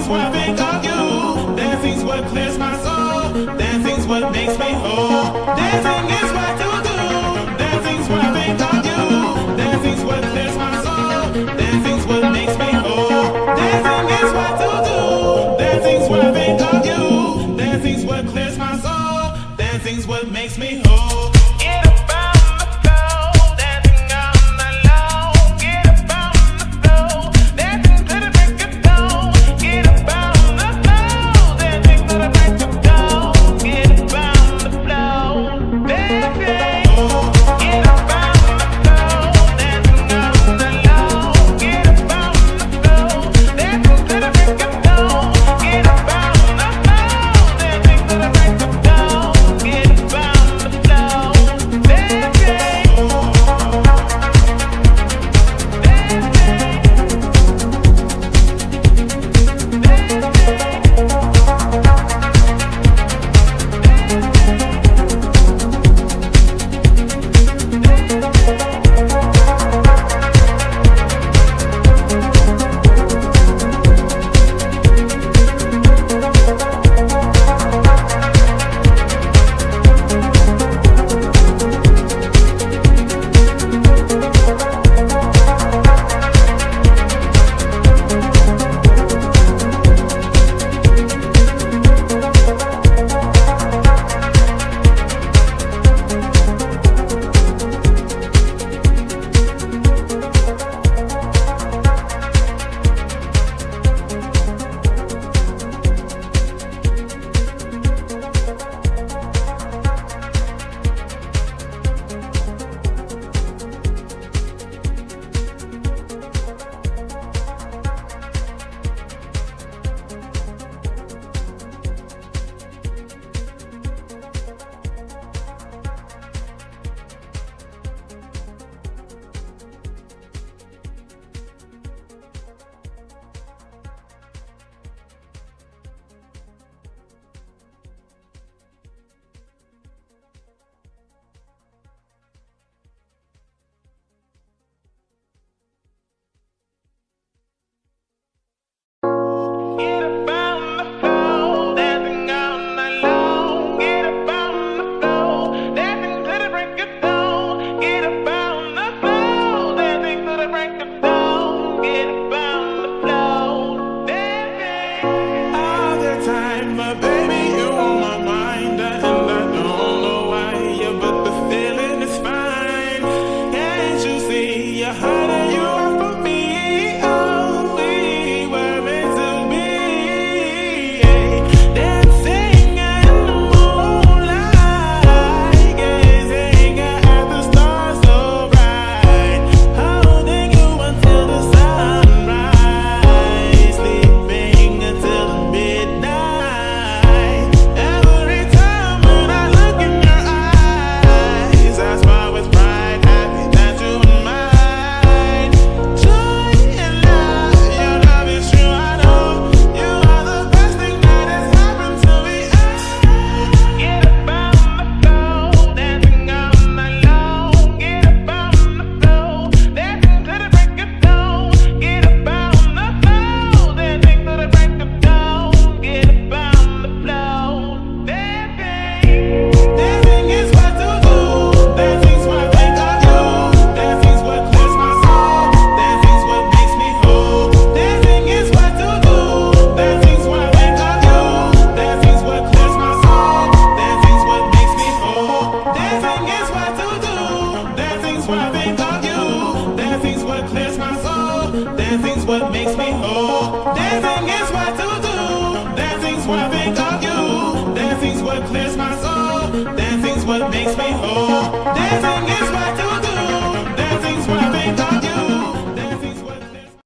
Dancing's what I think of you. Dancing's what clears my soul. Dancing's what makes me whole. Dancing is what to do. Dancing's what I think of you. Dancing's what clears my soul. Dancing's what makes me whole. Dancing is what to do. Dancing's what I think of you. Dancing's what clears my soul. Dancing's what makes me whole. Get up on the floor, dancing on the low. Get up on the floor, dancing to the break of dawn. Get up on the floor, dancing to the break of dawn. Get up on the floor, dancing. Get up on the floor, dancing on the low. Get up on the floor, dancing to the break of dawn. Get up on the floor, dancing to the break of dawn. Get up on the floor, dancing. Get up on the floor, dancing on the low. Get up on the floor, dancing to the break of dawn. Get up on the floor, dancing to the break of dawn. Get up on the floor, dancing. All the time, but baby, you on my mind, and I don't know why, yeah, but the feeling is fine. Can't you see you're hiding you are for me? Oh, we were meant to be. Dancing in the moonlight, gazing at the stars so bright, holding you until the sunrise, sleeping until the midnight. Every time when I look in your eyes, I smile with pride, happy that you are mine. Joy and love, your love is true, I know. You are the best thing that has happened to me. Get up on the floor, dancing on the low. Get up on the floor, dancing to the break of dawn. Get up on the floor, dancing to the break of dawn. Get up on the floor, dancing. Dancing is what to do. Dancing's what I think of you. Dancing's what clears my soul. Dancing's what makes me whole. Dancing is what to do. Dancing's what I think of you. Dancing's what clears my soul. Dancing's what makes me whole. Dancing is what to do. Dancing's what I think of you. Dancing's what clears my soul. Dancing's what makes me whole. Dancing is what to do. Dancing's what I think of you. Dancing's what clears my soul. Dancing's what makes me whole. Dancing